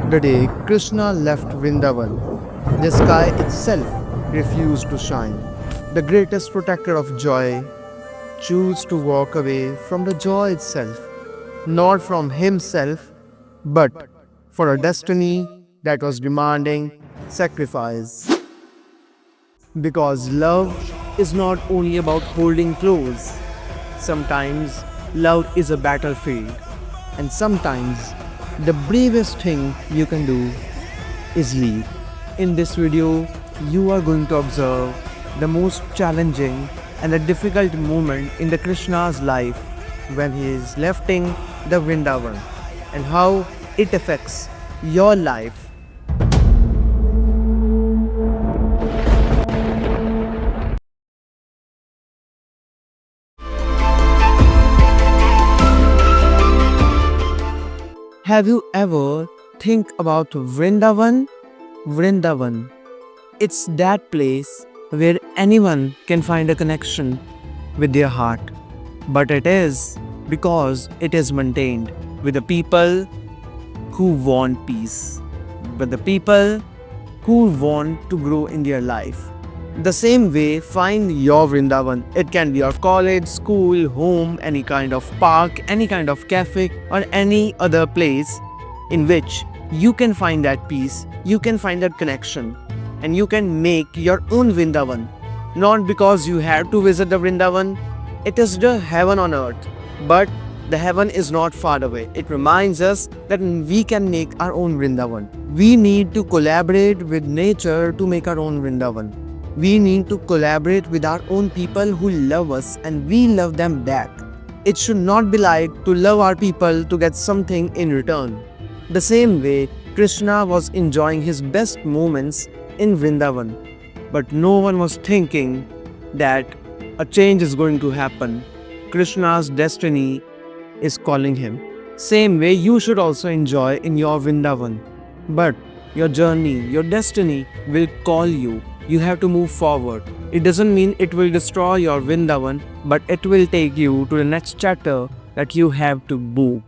The day Krishna left Vrindavan, the sky itself refused to shine. The greatest protector of joy chose to walk away from the joy itself, not from himself, but for a destiny that was demanding sacrifice. Because love is not only about holding close, sometimes love is a battlefield, and sometimes the bravest thing you can do is leave. In this video, you are going to observe the most challenging and a difficult moment in the Krishna's life when he is leaving the Vrindavan and how it affects your life. Have you ever think about Vrindavan? Vrindavan. It's that place where anyone can find a connection with their heart. But it is because it is maintained with the people who want peace, but the people who want to grow in their life. The same way, find your Vrindavan. It can be your college, school, home, any kind of park, any kind of cafe, or any other place in which you can find that peace, you can find that connection, and you can make your own Vrindavan. Not because you have to visit the Vrindavan, it is the heaven on earth, but the heaven is not far away. It reminds us that we can make our own Vrindavan. We need to collaborate with nature to make our own Vrindavan. We need to collaborate with our own people who love us and we love them back. It should not be like to love our people to get something in return. The same way, Krishna was enjoying his best moments in Vrindavan, but no one was thinking that a change is going to happen. Krishna's destiny is calling him. Same way, you should also enjoy in your Vrindavan. But your journey, your destiny will call you. You have to move forward. It doesn't mean it will destroy your Vrindavan, but it will take you to the next chapter that you have to move.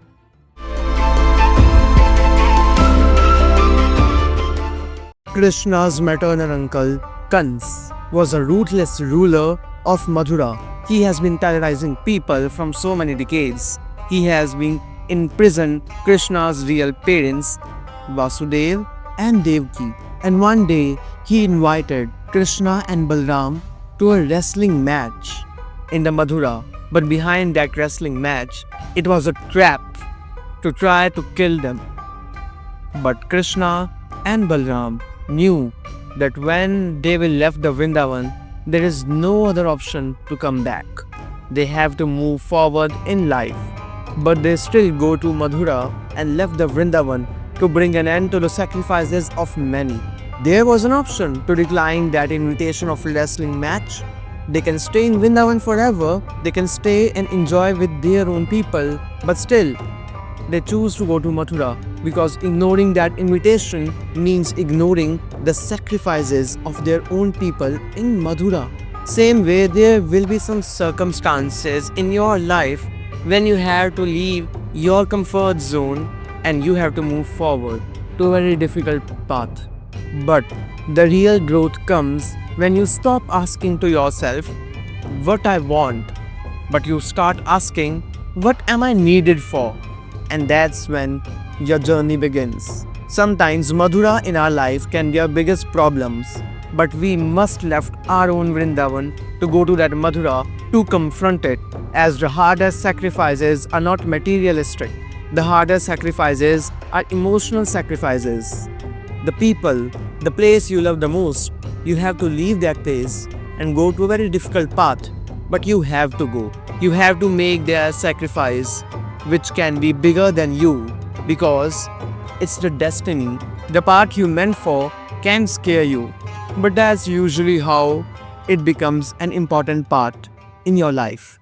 Krishna's maternal uncle, Kans, was a ruthless ruler of Mathura. He has been terrorizing people from so many decades. He has been imprisoned Krishna's real parents, Vasudev and Devaki. And one day, he invited Krishna and Balram to a wrestling match in the Mathura. But behind that wrestling match, it was a trap to try to kill them. But Krishna and Balram knew that when they will left the Vrindavan, there is no other option to come back. They have to move forward in life. But they still go to Mathura and left the Vrindavan to bring an end to the sacrifices of many. There was an option to decline that invitation of wrestling match. They can stay in Vrindavan forever, they can stay and enjoy with their own people, but still, they choose to go to Mathura because ignoring that invitation means ignoring the sacrifices of their own people in Mathura. Same way, there will be some circumstances in your life when you have to leave your comfort zone and you have to move forward to a very difficult path. But the real growth comes when you stop asking to yourself what I want, but you start asking what am I needed for, and that's when your journey begins. Sometimes Mathura in our life can be our biggest problems, but we must left our own Vrindavan to go to that Mathura to confront it, as the hardest sacrifices are not materialistic. The hardest sacrifices are emotional sacrifices. The people, the place you love the most, you have to leave that place and go to a very difficult path. But you have to go. You have to make their sacrifice, which can be bigger than you, because it's the destiny. The path you meant for can scare you, but that's usually how it becomes an important part in your life.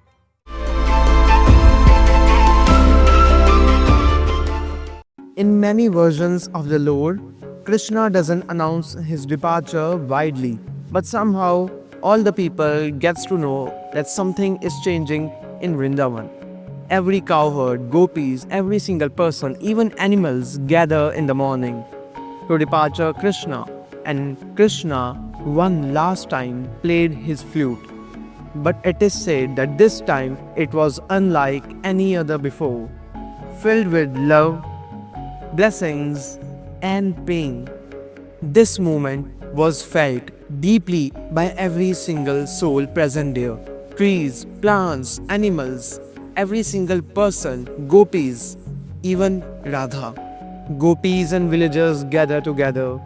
In many versions of the lore, Krishna doesn't announce his departure widely, but somehow all the people gets to know that something is changing in Vrindavan. Every cowherd, gopis, every single person, even animals gather in the morning to departure Krishna. And Krishna one last time played his flute. But it is said that this time it was unlike any other before, filled with love, blessings, and pain. This moment was felt deeply by every single soul present there. Trees, plants, animals, every single person, gopis, even Radha. Gopis and villagers gather together,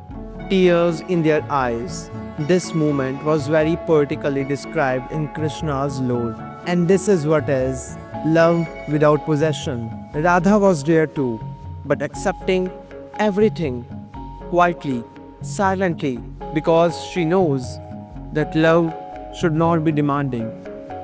tears in their eyes. This moment was very poetically described in Krishna's lore. And this is what is love without possession. Radha was there too, but accepting everything quietly, silently, because she knows that love should not be demanding.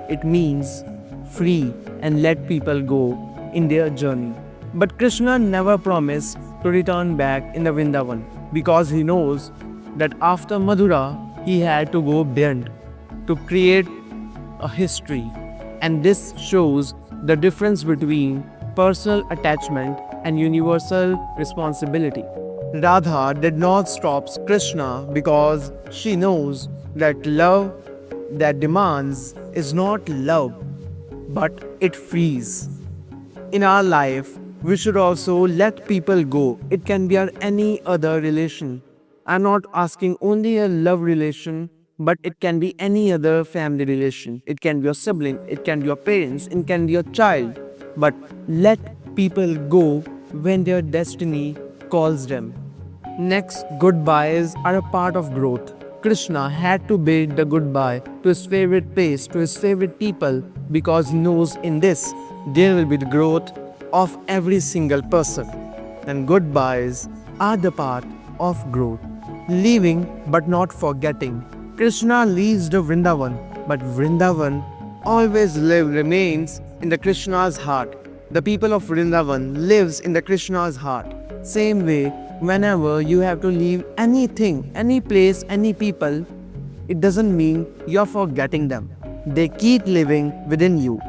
It means free and let people go in their journey. But Krishna never promised to return back in the Vrindavan because he knows that after Madhura he had to go beyond to create a history. And this shows the difference between personal attachment and universal responsibility. Radha did not stop Krishna because she knows that love that demands is not love, but it frees. In our life, we should also let people go. It can be any other relation. I'm not asking only a love relation, but it can be any other family relation. It can be your sibling, it can be your parents, it can be your child. But let people go when their destiny calls them. Next, goodbyes are a part of growth. Krishna had to bid the goodbye to his favorite place, to his favorite people, because he knows in this there will be the growth of every single person. And goodbyes are the part of growth. Leaving but not forgetting. Krishna leaves the Vrindavan, but Vrindavan always remains in the Krishna's heart. The people of Vrindavan lives in the Krishna's heart. Same way, whenever you have to leave anything, any place, any people, it doesn't mean you're forgetting them. They keep living within you.